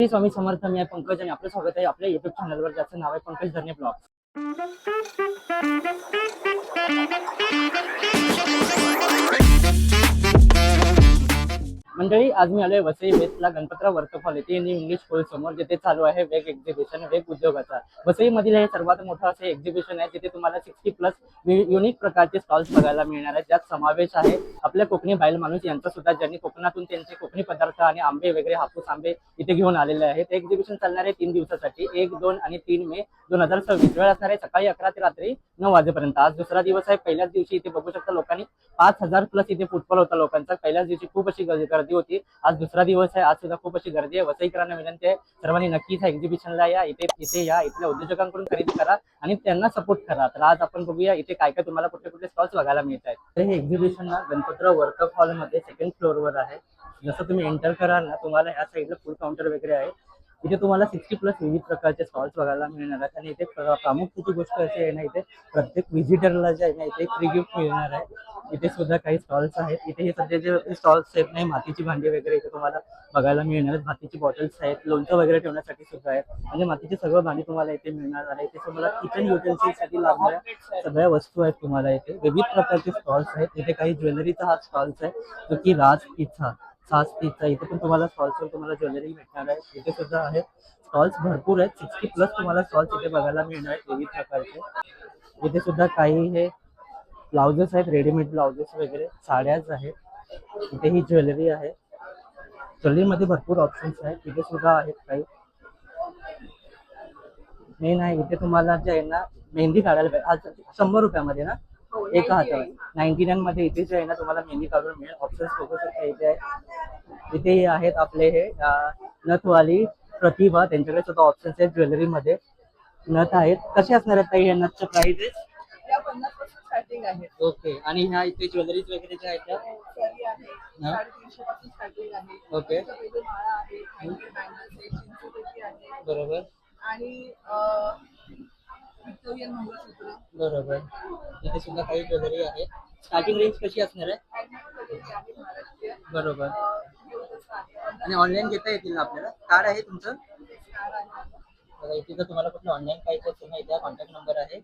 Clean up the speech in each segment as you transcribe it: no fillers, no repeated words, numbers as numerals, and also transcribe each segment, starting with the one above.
श्री स्वामी समर्थ. मी आहे पंकज आणि आपलं स्वागत आहे आपल्या युट्यूब चॅनलवर, ज्याचं नाव आहे पंकज धरणे ब्लॉग्स. मंडळी, आज मी आलोय वसई वेस्टला गणपतराव वर्कहॉल येथे न्यू इंग्लिश स्कूल समोर, जिथे चालू आहे वेग एक्झिबिशन, वेग उद्योगाचा. वसईमधील हे सर्वात मोठं असे एक्झिबिशन आहे, जिथे तुम्हाला 60+ युनिक प्रकारचे स्टॉल्स बघायला मिळणार आहेत. ज्यात समावेश आहे आपल्या कोकणी बाईल माणूस यांचा सुद्धा, ज्यांनी कोकणातून त्यांचे कोकणी पदार्थ आणि आंबे वगैरे, हापूस आंबे इथे घेऊन आलेले आहेत. एक्झिबिशन चालणार आहे 3 दिवसासाठी, 1, 2 आणि 3 मे 2026. वेळ असणार आहे सकाळी 11 ते रात्री 9 वाजेपर्यंत. आज दुसरा दिवस आहे. पहिल्याच दिवशी इथे बघू शकता लोकांनी 5000+ इथे फुटफॉल होता लोकांचा. पहिल्याच दिवशी खूप अशी गर्दी होती. आज दुसरा दिवस आहे, आज सुद्धा खूप अशी गर्दी आहे. वसईकरांना विनंती आहे, सर्वांनी नक्कीच एक्झिबिशनला या, इथे या, इथल्या उद्योजकांकडून खरेदी करा आणि त्यांना सपोर्ट करा. तर आज आपण बघूया इथे काय काय तुम्हाला कुठले कुठले स्टॉल्स बघायला मिळत आहेत. तर हे एक्झिबिशन ना गणपतराव वर्कअप हॉल मध्ये 2nd फ्लोअरवर आहे. जसं तुम्ही एंटर कराल ना, तुम्हाला ह्या साईडला फूड काउंटर वगैरे आहे. इथे तुम्हाला 60+ विविध प्रकारचे स्टॉल्स बघायला मिळणार आहेत. आणि इथे प्रामुख्याची गोष्ट अशी आहे ना, इथे प्रत्येक व्हिजिटरला जे आहे ना, इथे फ्री गिफ्ट मिळणार आहे. इथे सुद्धा काही स्टॉल्स आहेत. इथे हे सध्या जे स्टॉल्स आहेत नाही, मातीची भांडी वगैरे इथे तुम्हाला बघायला मिळणार आहेत. मातीची बॉटल्स आहेत, लोणचं वगैरे ठेवण्यासाठी सुद्धा आहेत. म्हणजे मातीची सगळं भांडी तुम्हाला इथे मिळणार आहे. इथे तुम्हाला किचन युटेन्सिल्ससाठी लागणाऱ्या सगळ्या वस्तू आहेत तुम्हाला इथे. विविध प्रकारचे स्टॉल्स आहेत. इथे काही ज्वेलरीचा हा स्टॉल्स आहे, जो की राज पिझ्झा, सास पिझ्झा. इथे पण तुम्हाला स्टॉल्सवर तुम्हाला ज्वेलरी भेटणार आहे. इथे सुद्धा आहेत स्टॉल्स, भरपूर आहेत. 60+ तुम्हाला स्टॉल्स इथे बघायला मिळणार आहेत विविध प्रकारचे. इथे सुद्धा काही हे ब्लाउजेस आहेत, रेडीमेड ब्लाउजेस वगैरे, साड्याच आहेत. इथे ही ज्वेलरी आहे. ज्वेलरीमध्ये भरपूर ऑप्शन्स आहेत. इथे सुद्धा आहेत काही. मेन आहे इथे तुम्हाला जे आहे ना, मेहंदी काढायला पाहिजे. 100 रुपयामध्ये ना, एका हातावर 99 मध्ये इथे जे आहे ना, तुम्हाला मेहंदी काढून मिळेल. ऑप्शन्स बघू शकता इथे आहे. इथे आहेत आपले हे नथवाली प्रतिभा, त्यांच्याकडे सुद्धा ऑप्शन्स आहेत. ज्वेलरीमध्ये नथ आहेत. कसे असणार आहेत ताई हे नथचे प्राइसेस? या 50% स्टार्टिंग आहे. ओके. आणि ह्या इथे ज्वेलरीज वगैरे ज्या आहेत त्या? सरी आहे, 350 पासून स्टार्टिंग आहे. ओके. त्याच्यामध्ये माळा आहे, हँगर बँगल्स आहे, चिंचोटी आहे बरोबर आणि विक्टोरियन मंगळसूत्र. बरोबर. इथे सुद्धा काही ज्वेलरी आहे. स्टार्टिंग रेंज कशी असणार आहे? हँगर आहे महाराष्ट्रीयन. बरोबर. देवदत्त आहे. आणि ऑनलाईन घेता येतील ना आपल्याला? कार्ड आहे तुमचं? स्टार आहे. बघा, इथे जर तुम्हाला कुठलं ऑनलाईन पाहिजे असेल ना, इथे कॉन्टॅक्ट नंबर आहे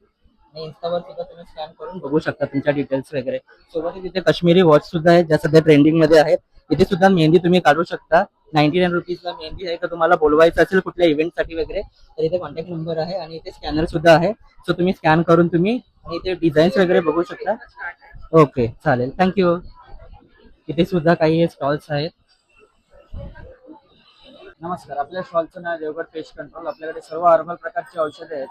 आणि इन्स्टावर सुद्धा तुम्ही स्कॅन करून बघू शकता तुमच्या डिटेल्स वगैरे. सोबतच इथे काश्मीरी वॉच सुद्धा आहेत, ज्या सध्या ट्रेंडिंग मध्ये आहेत. इथे सुद्धा मेहंदी तुम्ही काढू शकता. 99 रुपीजला मेहंदी आहे. तर तुम्हाला बोलवायचं असेल कुठल्या इव्हेंटसाठी वगैरे, तर इथे कॉन्टॅक्ट नंबर आहे आणि इथे स्कॅनर सुद्धा आहे. सो तुम्ही स्कॅन करून तुम्ही आणि इथे डिझाईन्स वगैरे बघू शकता. ओके, चालेल, थँक्यू. इथे सुद्धा काही स्टॉल्स आहेत. नमस्कार. आपल्या स्टॉलचं नाव देवगड पेस्ट कंट्रोल. आपल्याकडे सर्व हर्बल प्रकारची औषधे आहेत.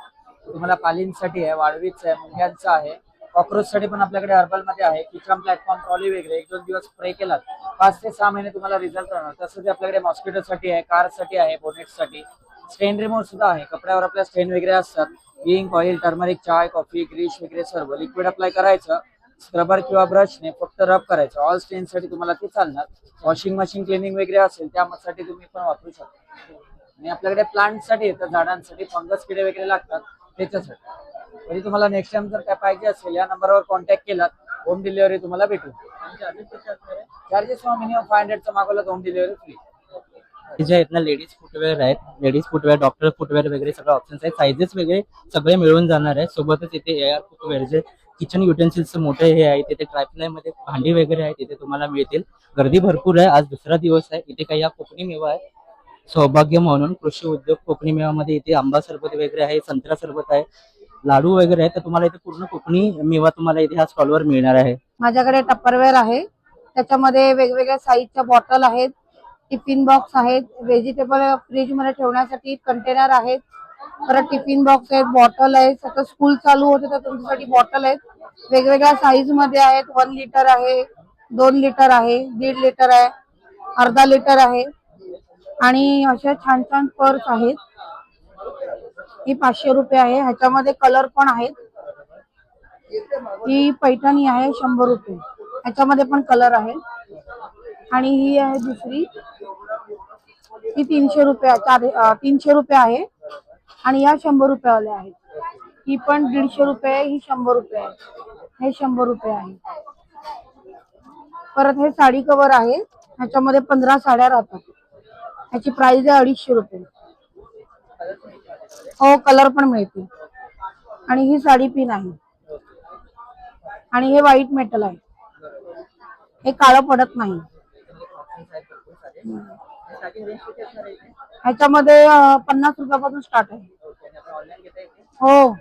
तुम्हाला पालींसाठी आहे, वाळवीचं आहे, मुंग्यांचं आहे, कॉक्रोचसाठी पण आपल्याकडे हर्बलमध्ये आहे. किचन प्लॅटफॉर्म, ट्रॉली वगैरे 1-2 दिवस स्प्रे केलात 5 ते 6 महिने तुम्हाला रिझल्ट राहणार. तसंच आपल्याकडे मॉस्किटोसाठी आहे, कारसाठी आहे, बोनेटसाठी. स्टेन रिमूव्ह सुद्धा आहे. कपड्यावर आपल्या स्टेन वगैरे असतात. इंक, ऑइल, टर्मरिक, चाय, कॉफी, ग्रीश वगैरे सर्व लिक्विड अप्लाय करायचं. स्क्रबर किंवा ब्रशने फक्त रब करायचं. ऑल स्टेनसाठी तुम्हाला ते चालणार. वॉशिंग मशीन क्लिनिंग वगैरे असेल त्यासाठी तुम्ही पण वापरू शकता. आणि आपल्याकडे प्लांटसाठी येतं, झाडांसाठी फंगस किडे वगैरे लागतात त्याच्यासाठी. तरी तुम्हाला नेक्स्ट टाइम जर काय पाहिजे असेल या नंबरवर कॉन्टॅक्ट केलात, होम डिलिव्हरी तुम्हाला भेटून. चार्जेस मिनिमम 500चं मागवलं होम डिलिव्हरी फ्री. जे आहेत ना, लेडीज फुटवेअर आहेत. लेडीज फुटवेअर, डॉक्टर फुटवेअर वगैरे सगळे ऑप्शन्स आहेत. सायझेस वगैरे सगळे मिळून जाणार आहे. सोबतच इथे एअर फुटवेअर, जे किचन युटेन्सिल्स मोठे हे आहे. तिथे ट्रायप्लाय मध्ये भांडी वगैरे आहेत, तिथे तुम्हाला मिळतील. गर्दी भरपूर आहे. आज दुसरा दिवस आहे. इथे काही हा कोकणी मेवा आहे, सौभाग्य म्हणून कृषी उद्योग. कोकणी मेवामध्ये इथे आंबा सरबत वगैरे आहे, संत्रा सरबत आहे, लाडू वगैरे आहे. तर तुम्हाला इथे पूर्ण कोकणी मेवा तुम्हाला इथे ह्या स्टॉलवर मिळणार आहे. माझ्याकडे टप्परवेअर आहे. त्याच्यामध्ये वेगवेगळ्या साईजच्या बॉटल आहेत, टिफिन बॉक्स आहेत, व्हेजिटेबल फ्रीज मध्ये ठेवण्यासाठी कंटेनर आहेत, परत टिफिन बॉक्स आहेत, बॉटल आहेत. आता स्कूल चालू होते तर तुमच्यासाठी बॉटल आहेत. वेगवेगळ्या साईज मध्ये आहेत. 1 लिटर आहे, 2 लिटर आहे, 1.5 लिटर आहे, अर्धा लिटर आहे. आणि अशा छान छान पर्स आहेत. ही 500 रुपये आहे. ह्याच्यामध्ये कलर पण आहेत. ही पैठणी आहे 100 रुपये. ह्याच्यामध्ये पण कलर आहे. आणि ही आहे दुसरी, ही 300 रुपये 300 रुपये आहे. आणि या 100 रुपयावाल्या आहेत. ही पण 150 रुपये आहे, ही 100 रुपये आहे, हे 100 रुपये आहे. परत हे साडी कव्हर आहे. ह्याच्यामध्ये 15 साड्या राहतात. ह्याची प्राइस आहे 250 रुपये. हो, कलर पण मिळतील. आणि ही साडी पिन आहे. आणि हे व्हाईट मेटल आहे. हे काळं पडत नाही. ह्याच्यामध्ये 50 रुपयापासून स्टार्ट आहे. हो.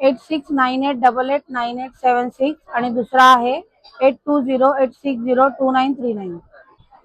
8698889876 आणि दुसरा आहे 8208602939.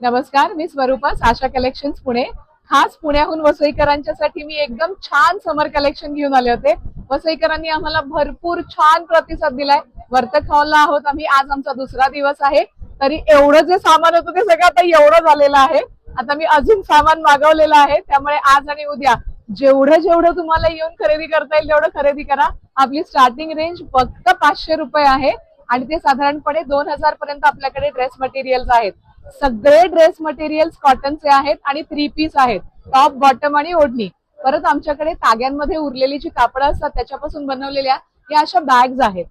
नमस्कार, मी स्वरूपा, आशा कलेक्शन्स पुणे. खास पुण्याहून वसईकरांच्यासाठी मी एकदम छान समर कलेक्शन घेऊन आले होते. वसईकरांनी आम्हाला भरपूर छान प्रतिसाद दिलाय. वर्तक हॉलला आहोत आम्ही. आज आमचा दुसरा दिवस आहे. तरी एवढं जे सामान होतं ते सगळं आता एवढं झालेलं आहे. आता मी अजून सामान मागवलेलं आहे. त्यामुळे आज आणि उद्या जेवढं तुम्हाला येऊन खरेदी करता येईल तेवढं खरेदी करा. आपली स्टार्टिंग रेंज फक्त 500 रुपये आहे आणि ते साधारणपणे 2000 पर्यंत आपल्याकडे ड्रेस मटेरियल्स आहेत. सगळे ड्रेस मटेरियल्स कॉटनचे आहेत आणि 3 पीस आहेत, टॉप बॉटम आणि ओढणी. परत आमच्याकडे ताग्यांमध्ये उरलेली जी कापडं असतात त्याच्यापासून बनवलेल्या या अशा बॅग्स आहेत.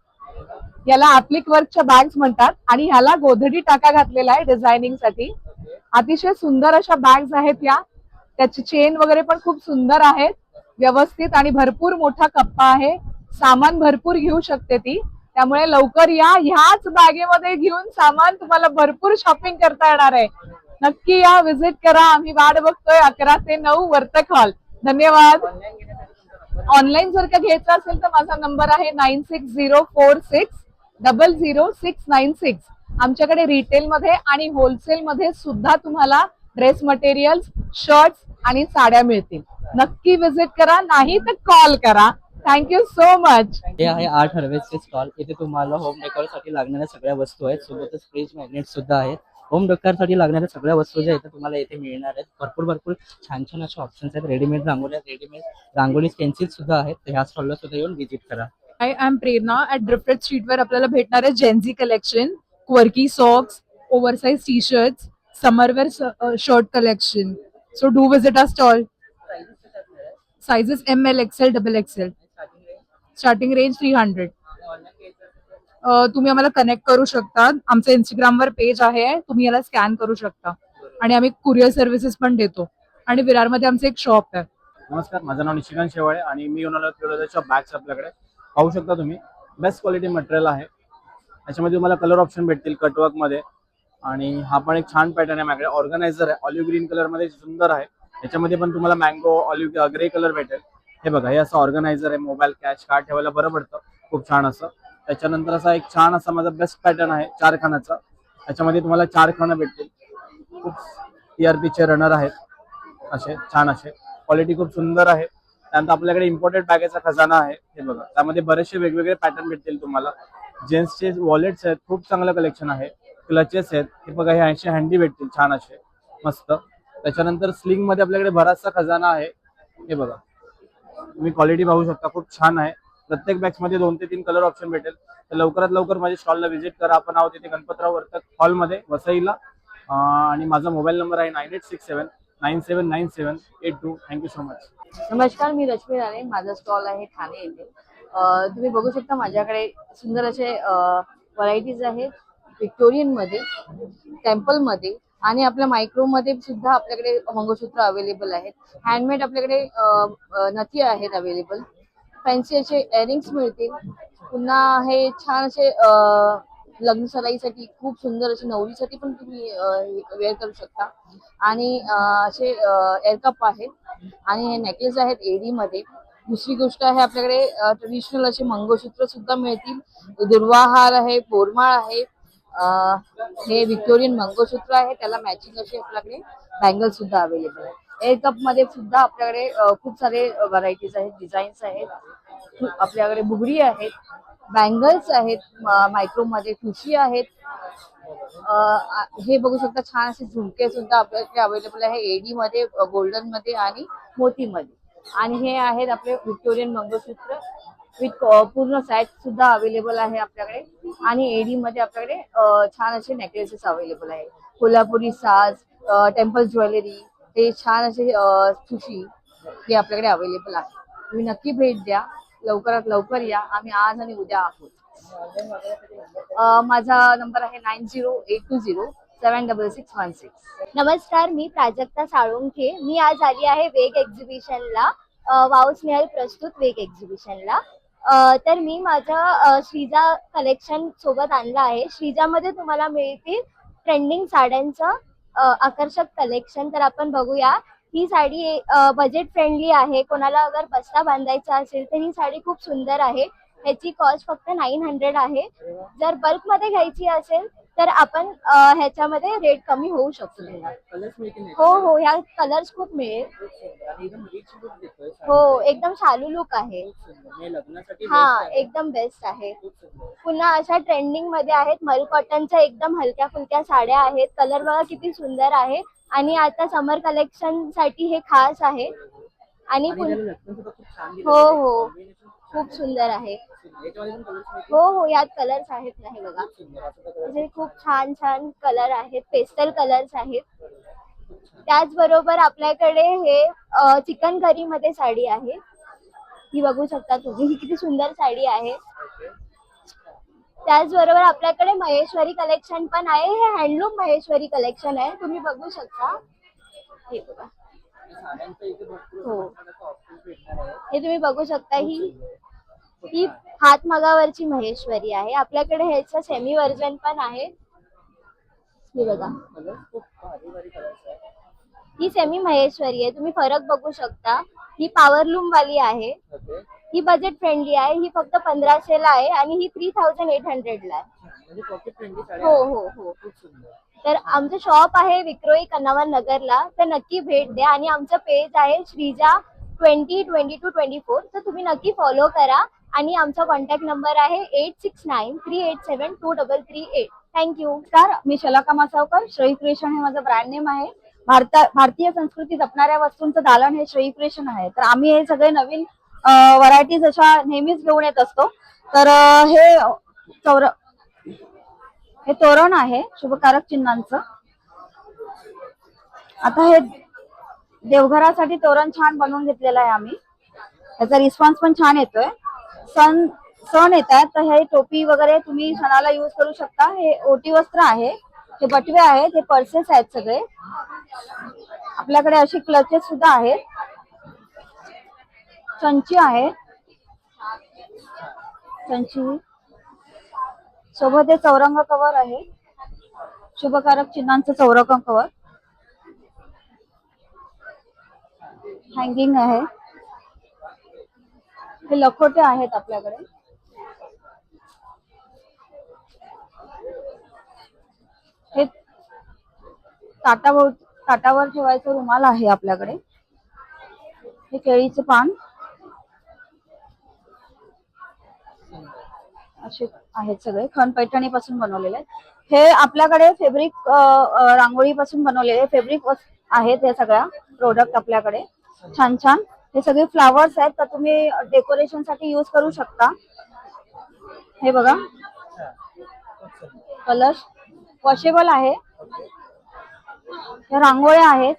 याला ऍप्लिक वर्कच्या बॅग्स म्हणतात आणि ह्याला गोधडी टाका घातलेला आहे डिझायनिंग साठी. अतिशय सुंदर अशा बॅग्स आहेत या. त्याची चेन वगैरे पण खूप सुंदर आहेत, व्यवस्थित आणि भरपूर मोठा कप्पा आहे. सामान भरपूर घेऊ शकते ती. त्यामुळे लवकर या. ह्याच बॅगेमध्ये घेऊन सामान तुम्हाला भरपूर शॉपिंग करता येणार आहे. नक्की या, विजिट करा. आम्ही वाट बघतोय 11 ते 9 वर्तक हॉल. धन्यवाद. ऑनलाईन जर का घ्यायचं असेल तर माझा नंबर आहे 9604600696. आमच्याकडे रिटेल मध्ये आणि होलसेल मध्ये सुद्धा तुम्हाला ड्रेस मटेरियल्स, शर्ट्स आणि साड्या मिळतील. नक्की विजिट करा, नाही तर कॉल करा. Thank you so much. हे आहे आर्ट हर्वेसचे स्टॉल. इथे तुम्हाला होम डेकोरसाठी लागणाऱ्या सगळ्या वस्तू आहेत. सोबतच फ्रीज मॅग्नेट सुद्धा आहेत. होम डेकोरसाठी लागणाऱ्या सगळ्या वस्तू ज्या इथे तुम्हाला इथे मिळणार आहेत. भरपूर छान छान असे ऑप्शन्स आहेत. रेडीमेड रांगोळ्या, रेडीमेड रांगोळी पेन्सिल सुद्धा आहेत. तर ह्या स्टॉलला सुद्धा येऊन व्हिजिट करा. I am Prerna. At drifted स्ट्रीटवर आपल्याला भेटणार आहे Gen Z collection, quirky socks, oversize T shirts, summerwear shirt collection. So do visit our stall. Sizes ML, XL, XXL. Starting range 300. तुम्ही आम्हाला कनेक्ट करू शकता. आमचं इंस्टाग्रामवर पेज आहे, तुम्ही याला स्कॅन करू शकता. आणि आम्ही कुरिअर सर्व्हिसेस पण देतो. आणि विरारमध्ये आमचं एक शॉप आहे. नमस्कार, माझं नाव निशिकांत शेवाळे आणि मी येऊन आलो बॅग्स आपल्याकडे पाहू शकता तुम्ही. बेस्ट क्वालिटी मटेरियल आहे. याच्यामध्ये तुम्हाला कलर ऑप्शन भेटतील कटवर्कमध्ये. आणि हा पण एक छान पॅटर्न आहे. माझ्याकडे ऑर्गनायझर आहे, ऑलिव्ह ग्रीन कलरमध्ये सुंदर आहे. याच्यामध्ये पण तुम्हाला मँगो, ऑलिव्ह ग्रे कलर भेटेल. हे बघा, हे असं ऑर्गनायझर आहे. मोबाईल, कॅश, कार्ड ठेवायला बरं पडतं. खूप छान असं. त्याच्यानंतर असा एक छान असा माझा बेस्ट पॅटर्न आहे 4 खानाचा. याच्यामध्ये तुम्हाला 4 खानं भेटतील. खूप TRPचे रनर आहेत असे छान असे. क्वालिटी खूप सुंदर आहे. त्यानंतर आपल्याकडे इम्पोर्टेड बॅगेचा खजाना आहे. हे बघा, त्यामध्ये बरेचसे वेगवेगळे पॅटर्न भेटतील तुम्हाला. जेंट्सचे वॉलेट्स आहेत, खूप चांगलं कलेक्शन आहे. क्लचेस आहेत, हे बघा, हे 80 हँडी भेटतील छान असे मस्त. त्याच्यानंतर स्लिंग मध्ये आपल्याकडे बराचसा खजाना आहे. हे बघा, तुम्ही क्वालिटी पाहू शकता, खूप छान आहे. प्रत्येक बॅग्स मध्ये 2 ते 3 कलर ऑप्शन भेटेल. तर लवकरात लवकर माझ्या स्टॉलला व्हिजिट करा. आपण आहोत इथे गणपतराव वर्तक हॉलमध्ये वसईला. आणि माझा मोबाईल नंबर आहे 9867979782. Thank you so much. नमस्कार, मी रश्मी राणे. माझा स्टॉल आहे ठाणे येथे. तुम्ही बघू शकता माझ्याकडे सुंदर असे व्हरायटीज आहेत. व्हिक्टोरियन मध्ये, टेम्पल मध्ये आणि आपल्या मायक्रो मध्ये सुद्धा आपल्याकडे मंगळसूत्र अवेलेबल आहेत. हँडमेड आपल्याकडे नथी आहेत अवेलेबल. फॅन्सी असे इयरिंग्स मिळतील. पुन्हा हे छान असे लग्न सराईसाठी खूप सुंदर असे, नवरीसाठी पण तुम्ही वेअर करू शकता. आणि असे एअरकप आहेत आणि हे नेकलेस आहेत एडी मध्ये. दुसरी गोष्ट आहे, आपल्याकडे ट्रेडिशनल असे मंगळसूत्र सुद्धा मिळतील. दुर्वाहार आहे, पोरमाळ आहे. हे व्हिक्टोरियन मंगळसूत्र आहे, त्याला मॅचिंग असे आपल्याकडे बँगल सुद्धा अवेलेबल आहे. एअरकप मध्ये सुद्धा आपल्याकडे खूप सारे व्हरायटीज आहेत, डिझाईन्स आहेत. आपल्याकडे बुगडी आहेत, बँगल्स आहेत, मायक्रो मध्ये ठुशी आहेत. हे बघू शकता, छान असे झुमके सुद्धा आपल्याकडे अवेलेबल आहे एडी मध्ये, गोल्डन मध्ये आणि मोती मध्ये. आणि हे आहेत आपले व्हिक्टोरियन मंगळसूत्र विथ पूर्ण सेट सुद्धा अवेलेबल आहे आपल्याकडे. आणि एडी मध्ये आपल्याकडे छान असे नेकलेसेस अवेलेबल आहे. कोल्हापुरी साज, टेम्पल ज्वेलरी, हे छान असे ठुशी हे आपल्याकडे अवेलेबल आहे. तुम्ही नक्की भेट द्या, लवकरात लवकर या. आम्ही आज आणि उद्या आहोत. माझा नंबर आहे 908202 76616. नमस्कार, मी प्राजक्ता साळुंखे. मी आज आली आहे वेग एक्झिबिशनला, वाव स्नेहल प्रस्तुत वेग एक्झिबिशनला. तर मी माझं श्रीजा कलेक्शन सोबत आणलं आहे. श्रीजामध्ये तुम्हाला मिळतील ट्रेंडिंग साड्यांचं आकर्षक कलेक्शन. तर आपण बघूया. ही साडी बजेट फ्रेंडली आहे. कोणाला अगर बस्ता बांधायचा असेल तर ही साडी खूप सुंदर आहे. ह्याची कॉस्ट फक्त 900 आहे. जर बल्कमध्ये घ्यायची असेल तर आपण ह्याच्यामध्ये रेट कमी होऊ शकतो. कलर्स मिळतील हो हो, ह्या कलर्स खूप मिळेल. आणि एकदम रिच लुक देतोय हो, एकदम शालू लुक आहे. हे लग्नासाठी हा, best आहे. एकदम बेस्ट आहे. खूप सुंदर. पुन्हा अशा ट्रेंडिंग मध्ये आहेत मल कॉटनच्या एकदम हलक्या फुलक्या साड्या आहेत. कलर बघा किती सुंदर आहे. आणि आता समर कलेक्शन साठी हे खास आहे. आणि आणि त्याला लटकन सुद्धा खूप छान दिलं हो, आहे. हो. Combination खूप सुंदर आहे. याच्यामध्ये पण कलर्स मिळतील. हो हो, यात कलर्स आहेत ना, हे बघा. खूप सुंदर असं तर असे खूप छान छान कलर आहेत. पेस्टल कलर्स आहेत. त्याचबरोबर आपल्याकडे हे चिकन करी मध्ये साडी आहे. ही बघू शकता तुम्ही. ही किती सुंदर साडी आहे. त्याचबरोबर आपल्याकडे महेश्वरी कलेक्शन पण आहे. हे हँडलूम महेश्वरी कलेक्शन आहे. तुम्ही बघू शकता. हे बघा. साड्यांचं इथे भरपूर हो. ऑप्शन भेटणार आहे. हे तुम्ही बघू शकता. ही हातमागावरची महेश्वरी आहे. आपल्याकडे ह्याचं सेमी व्हर्जन पण आहे. हे बघा. कलर्स खूप भारी भारी कलर्स आहे. ही सेमी महेश्वरी आहे. तुम्ही फरक बघू शकता. ही पॉवरलूम वाली आहे. ओके. ही बजेट फ्रेंडली आहे. ही फक्त 1500 ला आहे आणि ही 3800 ला आहे. म्हणजे पॉकेट फ्रेंडली साड्या हो आहेत. हो हो. खूप सुंदर. तर आमचं शॉप आहे विक्रोळी कन्नावर नगरला. तर नक्की भेट द्या. आणि आमचं पेज आहे श्रीजा 202224. तर तुम्ही नक्की फॉलो करा. आणि आमचा कॉन्टॅक्ट नंबर आहे 8693872338. थँक्यू. नमस्कार, मी शलाका मासावकर. श्रेयी क्रिएशन हे माझं ब्रँड नेम आहे. भारतीय संस्कृती जपणाऱ्या वस्तूंचं दालन हे श्रेयी क्रिएशन आहे. तर आम्ही हे सगळे नवीन व्हरायटीज अशा नेहमीच घेऊन येत असतो. तर हे तोरण आहे शुभकारक चिन्हांचं. आता हे देवघरासाठी तोरण छान बनवून घेतलेलं आहे आम्ही. त्याचा रिस्पॉन्स पण छान येतोय. सण येत आहेत तर हे टोपी वगैरे तुम्ही सणाला युज करू शकता. हे ओटी वस्त्र आहे. हे बटवे आहेत. हे पर्सेस आहेत सगळे. आपल्याकडे अशी क्लचेस सुद्धा आहेत. चंची आहे. चंची सोबत हे चौरंग कवर आहे. शुभकारक चिन्हांचं चौरंग कवर. हँगिंग आहे. हे लखोटे आहेत आपल्याकडे. हे ताटावर ठेवायचं रुमाल आहे आपल्याकडे. हे केळीचे पान असे आहेत सगळे. खण पैठणी पासून बनवलेले आहेत. हे आपल्याकडे फेब्रिक रांगोळी पासून बनवलेले फेब्रिक आहेत. हे सगळ्या प्रोडक्ट आपल्याकडे छान छान. हे सगळे फ्लावर्स आहेत तर तुम्ही डेकोरेशन साठी युज करू शकता. हे बघा. कलश वॉशेबल आहे. हे रांगोळ्या आहेत.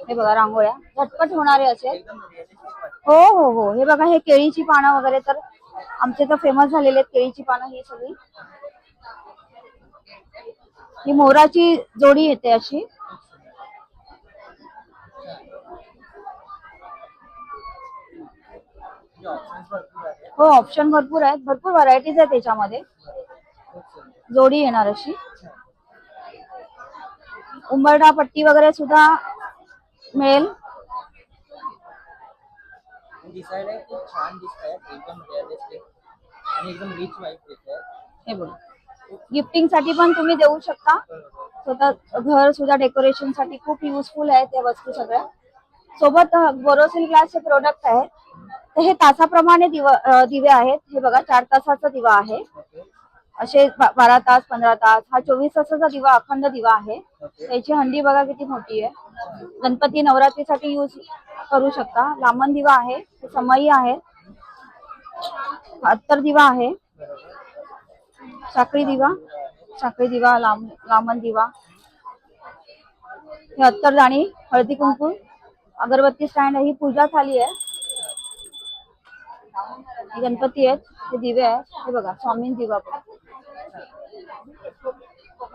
हे बघा रांगोळ्या झटपट होणारे असे. हो हो हो. हे बघा. हे केळीची पानं वगैरे तर आमचे तर फेमस झालेले आहेत केळीची पानं ही सगळी. ही मोराची जोडी येते अशी. हो, ऑप्शन भरपूर आहेत. भरपूर व्हरायटीज आहेत त्याच्यामध्ये. जोडी येणार अशी. उंबरठा पट्टी वगैरे सुद्धा मिळेल. दिसायला खूप छान दिसत आहे. एकदम रिअलिस्टिक आणि एकदम रिच वाईफ देत आहे. हे बघा. गिफ्टिंग साठी पण तुम्ही देऊ शकता. स्वतः घर सुद्धा डेकोरेशन साठी खूप युजफुल आहे त्या वस्तू सगळ्या. सोबत बोरोसिल ग्लासचे प्रोडक्ट आहेत. तर हे तासाप्रमाणे दिवे आहेत. हे बघा 4 तासाचा दिवा आहे. असे 12 तास 15 तास. हा 24 तासाचा दिवा अखंड दिवा आहे. त्याची हंडी बघा किती मोठी आहे. गणपती नवरात्रीसाठी यूज करू शकता. लांबण दिवा आहे. समई आहे. अत्तर दिवा आहे. साखळी दिवा लांबण दिवा. हे अत्तरदाणी हळदी कुंकू अगरबत्ती स्टँड आहे. ही पूजा थाली आहे. गणपती आहेत. हे दिवे आहेत. हे बघा स्वामीन दिवा.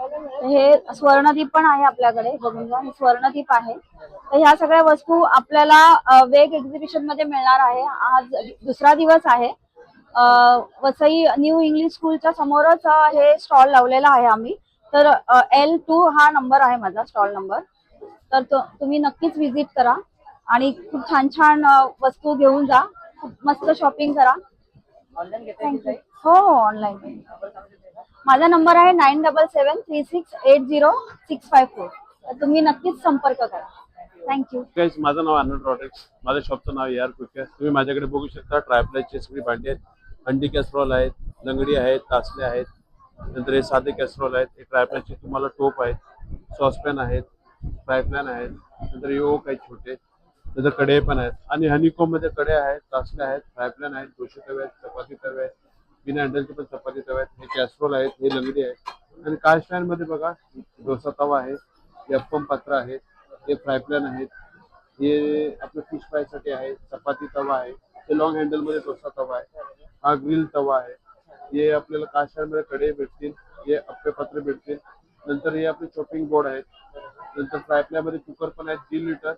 हे स्वर्णदीप पण आहे आपल्याकडे, बघून घ्या, हे स्वर्णदीप आहे. तर ह्या सगळ्या वस्तू आपल्याला वेग एक्झिबिशन मध्ये मिळणार आहे. आज दुसरा दिवस आहे. वसई न्यू इंग्लिश स्कूलच्या समोरच हे स्टॉल लावलेला आहे आम्ही. तर L2 हा नंबर आहे माझा स्टॉल नंबर. तर तुम्ही नक्कीच व्हिजिट करा आणि खूप छान छान वस्तू घेऊन जा. खूप मस्त शॉपिंग करा. ऑनलाईन घेता थँक्यू. येईल हो हो, ऑनलाईन. माझा नंबर आहे 9773680654. तर तुम्ही नक्कीच संपर्क करा. थँक्यू. गाईज, माझं नाव आनंद रॉड्रिक्स. माझ्या शॉपचं नाव AR कुकर. तुम्ही माझ्याकडे बघू शकता ट्रायप्लायचे सगळी भांडी आहेत. हंडी कॅसरॉल आहेत, लंगडी आहेत, तासले आहेत. नंतर हे साधे कॅसरॉल आहेत. हे ट्रायप्लायचे तुम्हाला टोप आहेत, सॉसपॅन आहेत, फ्रायपॅन आहेत. नंतर हे ओक आहेत छोटे. नंतर कढई पण आहेत आणि हनीकोम मध्ये कढई आहेत, तासले आहेत, फ्रायपॅन आहेत, दोशे तवे आहेत, चपाती तवे आहेत, बिना हँडलचे पण चपाती तवे आहेत. हे कॅसरॉल आहेत, हे लंगडी आहेत. आणि कास्ट पॅन मध्ये बघा डोसा तवा आहे, यप्पम पात्र आहे, हे फ्रायपॅन आहेत, हे आपलं फिश फ्राय साठी आहे, चपाती तवा आहे, हे लॉंग हँडल मध्ये डोसा तवा आहे, हा ग्रिल तवा आहे. हे आपल्याला कास्ट पॅन मध्ये कढई भेटतील, हे अप्पे पात्र भेटतील. नंतर हे आपले चॉपिंग बोर्ड आहेत. नंतर फ्रायपॅन मध्ये कुकर पण आहेत, 3 लिटर,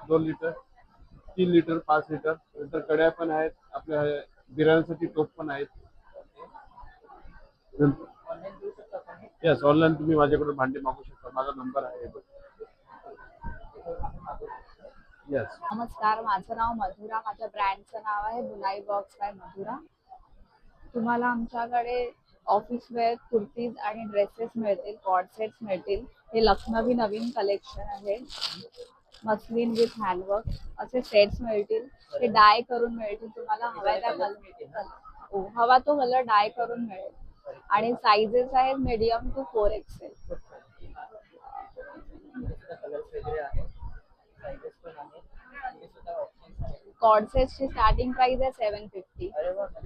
2 लिटर, 3 लिटर, 5 लिटर. नंतर कढया पण आहेत, आपल्या बिर्याणीसाठी टोप पण आहेत. येस, ऑनलाईन तुम्ही माझ्याकडून भांडी मागू शकता. माझा नंबर आहे. येस. नमस्कार, माझं नाव मधुरा. माझ्या ब्रँडचं नाव आहे बुनाई बॉक्स बाय मधुरा. तुम्हाला आमच्याकडे ऑफिस वेअर कुर्तीज आणि ड्रेसेस मिळतील, कॉर्ड सेट्स मिळतील. हे लखनवी नवीन कलेक्शन आहे. मस्लिन विथ हँडवर्क असे सेट्स मिळतील. हे डाय करून मिळतील. तुम्हाला हवा त्या हवा तो कलर डाय करून मिळेल. आणि साईजेस आहेत मीडियम टू 4XL. कॉर्ड सेट्सची स्टार्टिंग प्राइस आहे 750.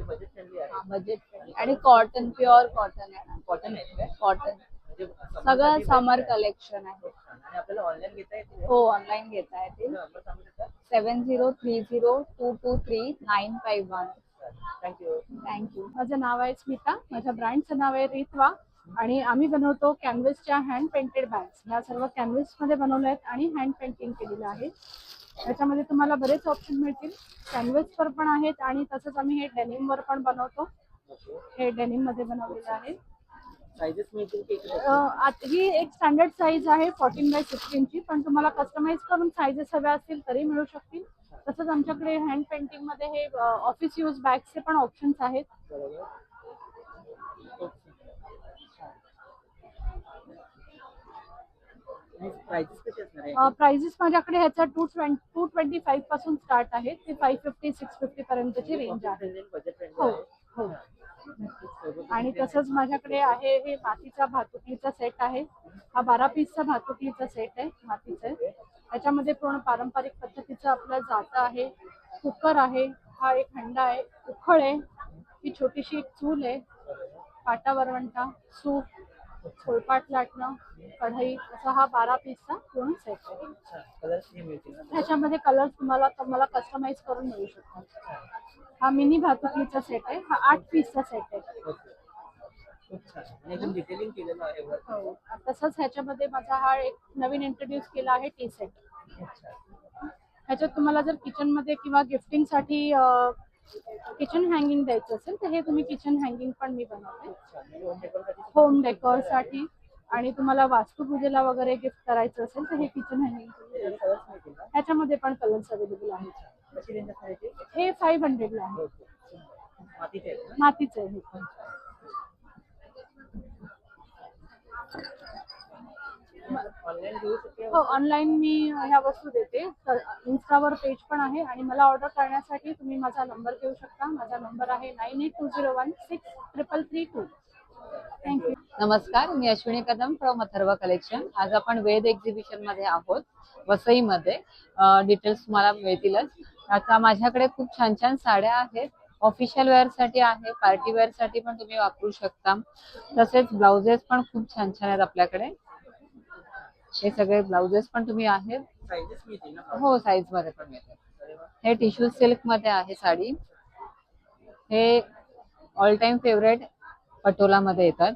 बजेट फ्रेंडली आहे. बजेट फ्रेंडली आणि कॉटन, प्युअर कॉटन आहे. कॉटन आहे कॉटन सगळं समर कलेक्शन आहे. आणि आपल्याला ऑनलाईन घेता येईल. हो, ऑनलाईन घेता येतील. 7030223951. थँक्यू. थँक्यू. माझं नाव आहे स्मिता. माझ्या ब्रँडचं नाव आहे रित्वा आणि आम्ही बनवतो कॅनव्हसच्या हँड पेंटेड बॅग्स. ह्या सर्व कॅनव्हस मध्ये बनवल्या आहेत आणि हँड पेंटिंग केलेलं आहे. त्याच्यामध्ये तुम्हाला बरेच ऑप्शन मिळतील. कॅनव्हसवर पण आहेत आणि तसंच आम्ही हे डेनिमवर पण बनवतो. हे डेनिम मध्ये बनवलेलं आहे. साइजेस मिळतील की ही एक स्टँडर्ड साईज आहे 14x16 ची, पण तुम्हाला कस्टमाइज करून साईजेस हव्या असतील तरी मिळू शकतील. तसंच आमच्याकडे हँड पेंटिंग मध्ये हे ऑफिस यूज बॅग्सचे पण ऑप्शन्स आहेत. प्राइसेस कसे असणार आहे? प्राइजेस माझ्याकडे ह्याचा 225 पासून स्टार्ट आहे ते 550 650 पर्यंतची रेंज आहे. बजेट फ्रेंडली हो आहे. हो. आणि तसंच माझ्याकडे आहे हे मातीचा भातुकलीचा सेट आहे. हा 12 पीसचा भातुकलीचा सेट आहे मातीचा. त्याच्यामध्ये पूर्ण पारंपरिक पद्धतीचं आपलं जातं आहे. कुकर आहे, हा एक हंडा आहे, उखळ आहे, ही छोटीशी एक चूल आहे, पाटा वरवंटा, सूप, पोळपाट लाटणं, कढई, असा हा 12 पीसचा पूर्ण सेट आहे. कलर्स हे मिळतील ना? ह्याच्यामध्ये कलर्स तुम्हाला कस्टमाइज करून मिळू शकतात. हा मिनी भातुकलीचा सेट आहे. हा 8 पीसचा सेट आहे. खूप छान आणि एकदम डिटेलिंग केलेलं आहे वर. हो. तसंच ह्याच्यामध्ये माझा हा एक नवीन इंट्रोड्यूस केला आहे टी सेट. ह्याच्यात तुम्हाला जर किचन मध्ये किंवा गिफ्टिंग साठी किचन हँगिंग द्यायचं असेल तर हे तुम्ही किचन हँगिंग पण मी बनवते होम डेकोर साठी. आणि तुम्हाला वास्तुपूजेला वगैरे गिफ्ट करायचं असेल तर हे किचन हँगिंग. ह्याच्यामध्ये पण कलर्स अवेलेबल आहेत. कशी रेंज असणार आहे ते? हे 500 ला आहे. मातीचे आहेत ना? मातीचं आहे हे पण. ऑनलाईन घेऊ शकते. हो, ऑनलाईन मी ह्या वस्तू देते. इन्स्टावर पेज पण आहे आणि मला ऑर्डर करण्यासाठी तुम्ही माझा नंबर घेऊ शकता. माझा नंबर आहे 9820163332. थँक्यू. नमस्कार, मी अश्विनी कदम फ्रॉम अथर्व कलेक्शन. आज आपण वेद एक्झिबिशन मध्ये आहोत वसईमध्ये. डिटेल्स तुम्हाला मिळतीलच. आता माझ्याकडे खूप छान छान साड्या आहेत. ऑफिशियल वेअर साठी आहे, पार्टी वेअर साठी पण तुम्ही वापरू शकता. तसेच ब्लाउजेस पण खूप छान छान आहेत आपल्याकडे. हे सगळे ब्लाउजेस पण तुम्ही आहेत. साइजेस मिळतील ना? हो, साईज मध्ये पण मिळतात. हे टिश्यू सिल्क मध्ये आहे साडी. हे ऑल टाइम फेवरेट पटोला मध्ये येतात.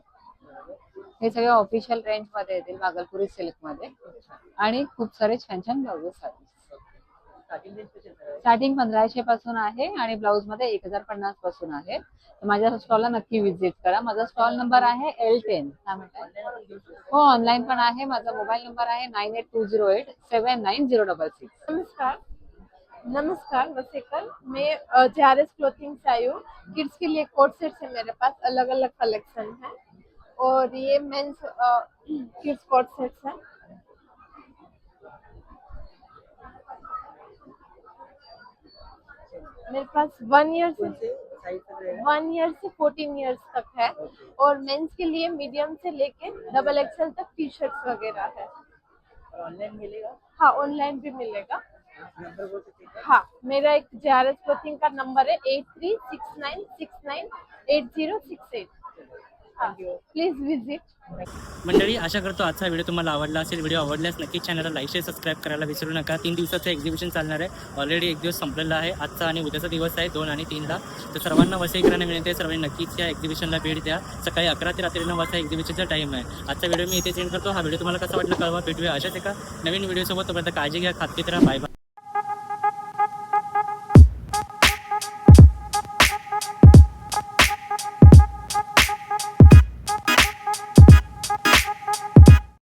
हे सगळे ऑफिशियल रेंज मध्ये येतील भागलपुरी सिल्क मध्ये आणि खूप सारे छान छान ब्लाउजेस आहेत. स्टार्टिंग 1500 पासून आहे आणि ब्लाऊज मध्ये 1050 पासून आहे. तर माझ्या स्टॉलला नक्की व्हिजिट करा. माझा स्टॉल नंबर आहे L10. हो, ऑनलाईन पण आहे. माझा मोबाईल नंबर आहे 9820879066. नमस्कार नमस्कार वसीकर, मैं JRS क्लोथिंग से आई हूँ। किड्स के लिए कोट सेट्स है मेरे पास, अलग अलग कलेक्शन है और ये मेंस किड्स कोट सेट्स है। मेरे पास 1 ईयर से 14 ईयर्स तक है और मेंस के लिए मीडियम से लेके डबल एक्सएल तक टी शर्ट्स वगैरह है। ऑनलाइन मिलेगा? हाँ, ऑनलाइन भी मिलेगा। हाँ, मेरा एक JRS क्लोथिंग का नंबर है 8369698068। हाँ, प्लीज विजिट। मंडळी, आशा करतो आजचा व्हिडिओ तुम्हाला आवडला असेल. व्हिडिओ आवडल्यास नक्की चॅनलला लाईक शेअर सबस्क्राईब करायला विसरू नका. 3 दिवसाचं एक्झिबिशन चालणार आहे. ऑलरेडी एक दिवस संपलेला आहे. आजचा आणि उद्याचा दिवस आहे 2 आणि 3ला. तर सर्वांना वसईकरांना विनंती आहे, सर्वांनी नक्कीच या एक्झिबिशनला भेट द्या. सकाळी 11 ते रात्री 9 वाजता एक्झिबिशनचा टाईम आहे. आजचा व्हिडिओ मी इथे सेंड करतो. हा व्हिडिओ तुम्हाला कसा वाटला कळवा. भेटूया अशाच एका नवीन व्हिडिओसोबत. तोपर्यंत काळजी घ्या, खात्रीत राहा. Bye bye.